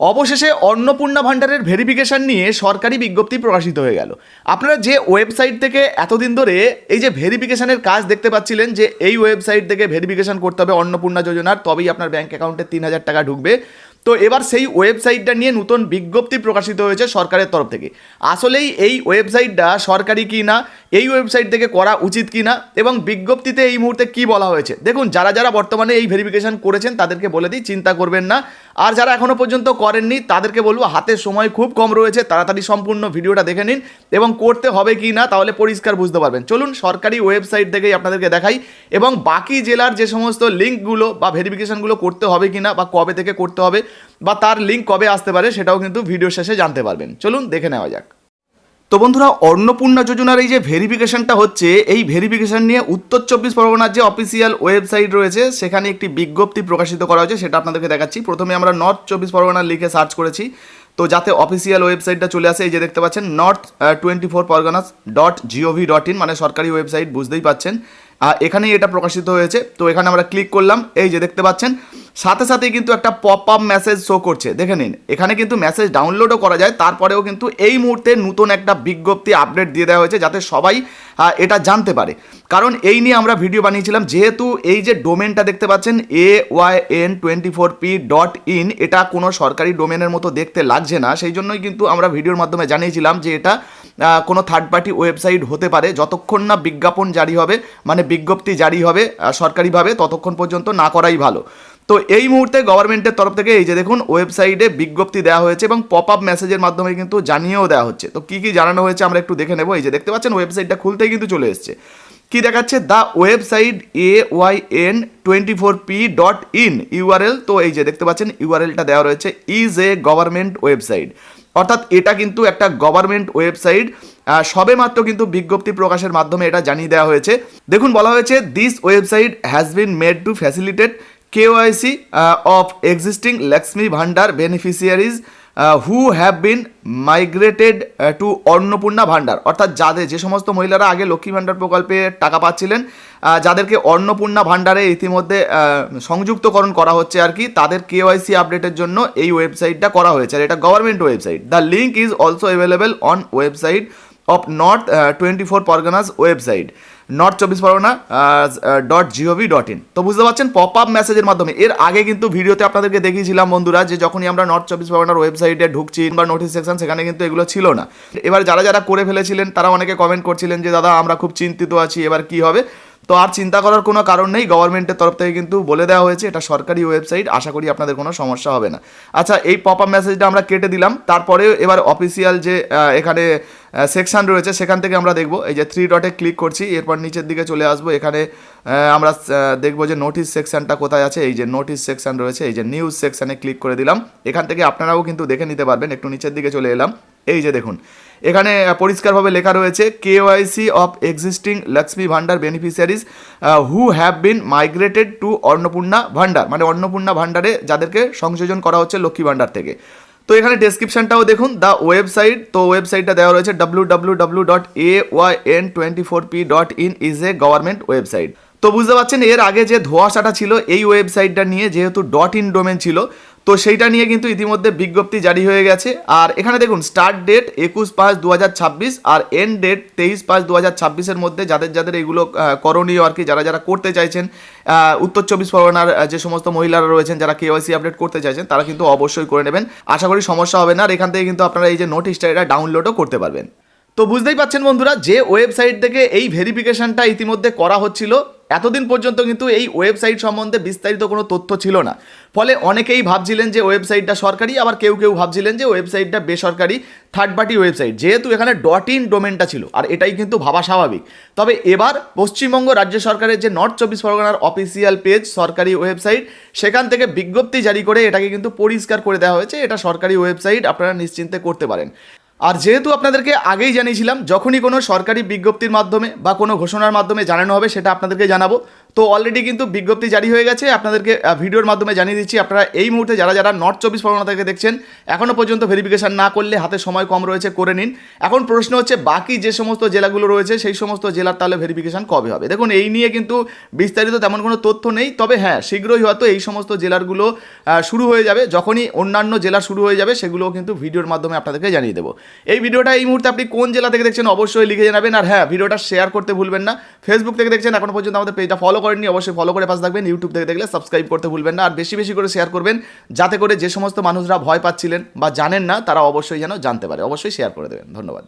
অবশেষে অন্নপূর্ণা ভাণ্ডারের ভেরিফিকেশন নিয়ে সরকারি বিজ্ঞপ্তি প্রকাশিত হয়ে গেল। আপনারা যে ওয়েবসাইট থেকে এতদিন ধরে এই যে ভেরিফিকেশনের কাজ দেখতে পাচ্ছিলেন যে এই ওয়েবসাইট থেকে ভেরিফিকেশন করতে হবে অন্নপূর্ণা যোজনার, তবেই আপনার ব্যাঙ্ক অ্যাকাউন্টে 3,000 টাকা ঢুকবে। তো এবার সেই ওয়েবসাইটটা নিয়ে নতুন বিজ্ঞপ্তি প্রকাশিত হয়েছে সরকারের তরফ থেকে। আসলেই এই ওয়েবসাইটটা সরকারি কি না, এই ওয়েবসাইট থেকে করা উচিত কি না, এবং বিজ্ঞপ্তিতে এই মুহূর্তে কি বলা হয়েছে দেখুন। যারা যারা বর্তমানে এই ভেরিফিকেশন করেছেন তাদেরকে বলে দিই, চিন্তা করবেন না। আর যারা এখনও পর্যন্ত করেননি তাদেরকে বলবো হাতে সময় খুব কম রয়েছে, তাড়াতাড়ি সম্পূর্ণ ভিডিওটা দেখে নিন এবং করতে হবে কি না তাহলে পরিষ্কার বুঝতে পারবেন। চলুন সরকারি ওয়েবসাইট থেকেই আপনাদেরকে দেখাই এবং বাকি জেলার যে সমস্ত লিঙ্কগুলো বা ভেরিফিকেশনগুলো করতে হবে কি না বা কবে থেকে করতে হবে বা তার লিঙ্ক কবে আসতে পারে সেটাও কিন্তু ভিডিও শেষে জানতে পারবেন। চলুন দেখে নেওয়া যাক। তো বন্ধুরা, অন্নপূর্ণা যোজনার এই যে ভেরিফিকেশনটা হচ্ছে, এই ভেরিফিকেশন নিয়ে উত্তর 24 পরগনার যে অফিসিয়াল ওয়েবসাইট রয়েছে সেখানে একটি বিজ্ঞপ্তি প্রকাশিত করা হয়েছে, সেটা আপনাদেরকে দেখাচ্ছি। প্রথমে আমরা নর্থ 24 পরগনা লিখে সার্চ করেছি, তো যাতে অফিসিয়াল ওয়েবসাইটটা চলে আসে। এই যে দেখতে পাচ্ছেন north24parganas.gov.in, মানে সরকারি ওয়েবসাইট, বুঝতেই পাচ্ছেন। এখানেই এটা প্রকাশিত হয়েছে। তো এখানে আমরা ক্লিক করলাম, এই যে দেখতে পাচ্ছেন সাথে সাথেই কিন্তু একটা পপ আপ মেসেজ শো করছে, দেখে নিন। এখানে কিন্তু মেসেজ ডাউনলোডও করা যায়, তারপরেও কিন্তু এই মুহূর্তে নতুন একটা বিজ্ঞপ্তি আপডেট দিয়ে দেওয়া হয়েছে যাতে সবাই এটা জানতে পারে। কারণ এই নিয়ে আমরা ভিডিও বানিয়েছিলাম, যেহেতু এই যে ডোমেনটা দেখতে পাচ্ছেন AYN24p.in, এটা কোনো সরকারি ডোমেনের মতো দেখতে লাগছে না, সেই জন্যই কিন্তু আমরা ভিডিওর মাধ্যমে জানিয়েছিলাম যে এটা কোনো থার্ড পার্টি ওয়েবসাইট হতে পারে। যতক্ষণ না বিজ্ঞাপন জারি হবে, মানে বিজ্ঞপ্তি জারি হবে সরকারিভাবে, ততক্ষণ পর্যন্ত না করাই ভালো। তো এই মুহূর্তে গভর্নমেন্টের তরফ থেকে এই যে দেখুন ওয়েবসাইটে বিজ্ঞপ্তি দেওয়া হয়েছে এবং পপ আপ মেসেজের মাধ্যমে কিন্তু জানিয়েও দেওয়া হচ্ছে। তো কী কী জানানো হয়েছে আমরা একটু দেখে নেব। এই যে দেখতে পাচ্ছেন ওয়েবসাইটটা খুলতেই কিন্তু চলে এসছে। কি দেখাচ্ছে? The website AYN24p.in URL. তো এই যে দেখতে পাচ্ছেন ইউআরএলটা দেওয়া রয়েছে, ইজ এ গভর্নমেন্ট ওয়েবসাইট, অর্থাৎ এটা কিন্তু একটা গভর্নমেন্ট ওয়েবসাইট। সবে মাত্র কিন্তু বিজ্ঞপ্তি প্রকাশের মাধ্যমে এটা জানিয়ে দেওয়া হয়েছে। দেখুন বলা হয়েছে, this website has been made to facilitate KYC of existing Lakshmi Bhandar beneficiaries who have been migrated to Annapurna ভাণ্ডার, অর্থাৎ যাদের যে সমস্ত মহিলারা আগে লক্ষ্মী ভাণ্ডার প্রকল্পে টাকা পাচ্ছিলেন, যাদেরকে অন্নপূর্ণা ভাণ্ডারে ইতিমধ্যে সংযুক্তকরণ করা হচ্ছে আর কি, তাদের KYC আপডেটের জন্য এই ওয়েবসাইটটা করা হয়েছে। আর এটা government website. The link is also available on website of north 24 Parganas website north24pargana.gov.in। তো বুঝতে পারছেন পপ আপ মেসেজের মাধ্যমে। এর আগে কিন্তু ভিডিওতে আপনাদেরকে দেখিয়েছিলাম বন্ধুরা যে যখনই আমরা নর্থ 24 পরগনার ওয়েবসাইটে ঢুকছি বা নোটিস সেকশন, সেখানে কিন্তু এগুলো ছিল না। এবার যারা যারা করে ফেলেছিলেন তারা অনেকে কমেন্ট করছিলেন যে দাদা আমরা খুব চিন্তিত আছি, এবার কি হবে। তো আর চিন্তা করার কোনো কারণ নেই, গভর্নমেন্টের তরফ থেকে কিন্তু বলে দেওয়া হয়েছে এটা সরকারি ওয়েবসাইট, আশা করি আপনাদের কোনো সমস্যা হবে না। আচ্ছা, এই পপ আপ মেসেজটা আমরা কেটে দিলাম। তারপরে এবার অফিসিয়াল যে এখানে সেকশন রয়েছে সেখান থেকে আমরা দেখব। এই যে 3 ডটে ক্লিক করছি, এরপর নিচের দিকে চলে আসবো। এখানে আমরা দেখবো যে নোটিস সেকশনটা কোথায় আছে। এই যে নোটিস সেকশন রয়েছে, এই যে নিউজ সেকশনে ক্লিক করে দিলাম। এখান থেকে আপনারাও কিন্তু দেখে নিতে পারবেন। একটু নিচের দিকে চলে এলাম, এই যে দেখুন এখানে পরিষ্কারভাবে লেখা রয়েছে KYC of existing Lakshmi Bhandar beneficiaries who have been migrated to Annapurna ভাণ্ডার, মানে অন্নপূর্ণা ভাণ্ডারে যাদেরকে সংযোজন করা হচ্ছে লক্ষ্মী ভাণ্ডার থেকে। তো এখানে ডেসক্রিপশনটাও দেখুন, দ্য ওয়েবসাইট। তো ওয়েবসাইটটা দেওয়া রয়েছে www.AYN24p.in is a government website. তো বুঝতে পারছেন এর আগে যে ধোঁয়াশাটা ছিল এই ওয়েবসাইটটা নিয়ে, যেহেতু .in ডোমেন ছিল, তো সেইটা নিয়ে কিন্তু ইতিমধ্যে বিজ্ঞপ্তি জারি হয়ে গেছে। আর এখানে দেখুন স্টার্ট ডেট 21/5/2026 আর এন্ড ডেট 23/5/2026 মধ্যে যাদের যাদের এগুলো করণীয় আর কি, যারা যারা করতে চাইছেন উত্তর 24 পরগনার যে সমস্ত মহিলারা রয়েছেন যারা KYC আপডেট করতে চাইছেন তারা কিন্তু অবশ্যই করে নেবেন, আশা করি সমস্যা হবে না। আর এখান থেকে কিন্তু আপনারা এই যে নোটিশটা এটা ডাউনলোডও করতে পারবেন। তো বুঝতেই পাচ্ছেন বন্ধুরা, যে ওয়েবসাইট থেকে এই ভেরিফিকেশনটা ইতিমধ্যে করা হচ্ছিল, এতদিন পর্যন্ত কিন্তু এই ওয়েবসাইট সম্বন্ধে বিস্তারিত কোনো তথ্য ছিল না। ফলে অনেকেই ভাবছিলেন যে ওয়েবসাইটটা সরকারি, আবার কেউ কেউ ভাবছিলেন যে ওয়েবসাইটটা বেসরকারি থার্ড পার্টি ওয়েবসাইট, যেহেতু এখানে .in ডোমেনটা ছিল। আর এটাই কিন্তু ভাবা স্বাভাবিক। তবে এবার পশ্চিমবঙ্গ রাজ্য সরকারের যে নর্থ 24 পরগনার অফিসিয়াল পেজ সরকারি ওয়েবসাইট, সেখান থেকে বিজ্ঞপ্তি জারি করে এটাকে কিন্তু পরিষ্কার করে দেওয়া হয়েছে এটা সরকারি ওয়েবসাইট, আপনারা নিশ্চিন্তে করতে পারেন। আর যেহেতু আপনাদেরকে আগেই জানিয়েছিলাম যখনই কোনো সরকারি বিজ্ঞপ্তির মাধ্যমে বা কোনো ঘোষণার মাধ্যমে জানানো হবে সেটা আপনাদেরকে জানাবো, তো অলরেডি কিন্তু বিজ্ঞপ্তি জারি হয়ে গেছে, আপনাদেরকে ভিডিওর মাধ্যমে জানিয়ে দিচ্ছি। আপনারা এই মুহূর্তে যারা যারা নর্থ 24 পরগনা থেকে দেখছেন এখনও পর্যন্ত ভেরিফিকেশন না করলে, হাতে সময় কম রয়েছে, করে নিন। এখন প্রশ্ন হচ্ছে বাকি যে সমস্ত জেলাগুলো রয়েছে সেই সমস্ত জেলার তাহলে ভেরিফিকেশন কবে হবে। দেখুন এই নিয়ে কিন্তু বিস্তারিত তেমন কোনো তথ্য নেই, তবে হ্যাঁ শীঘ্রই হয়তো এই সমস্ত জেলারগুলো শুরু হয়ে যাবে। যখনই অন্যান্য জেলা শুরু হয়ে যাবে সেগুলোও কিন্তু ভিডিওর মাধ্যমে আপনাদেরকে জানিয়ে দেবো। এই ভিডিওটা এই মুহূর্তে আপনি কোন জেলা থেকে দেখছেন অবশ্যই লিখে জানাবেন। আর হ্যাঁ, ভিডিওটা শেয়ার করতে ভুলবেন না। ফেসবুক থেকে দেখছেন এখনো পর্যন্ত আমাদের পেজটা ফলো করেননি, অবশ্যই ফলো করে পাশে থাকবেন। ইউটিউব থেকে দেখলে সাবস্ক্রাইব করতে ভুলবেন না, আর বেশি বেশি করে শেয়ার করবেন, যাতে করে যে সমস্ত মানুষরা ভয় পাচ্ছিলেন বা জানেন না তারা অবশ্যই যেন জানতে পারে। অবশ্যই শেয়ার করে দেবেন। ধন্যবাদ।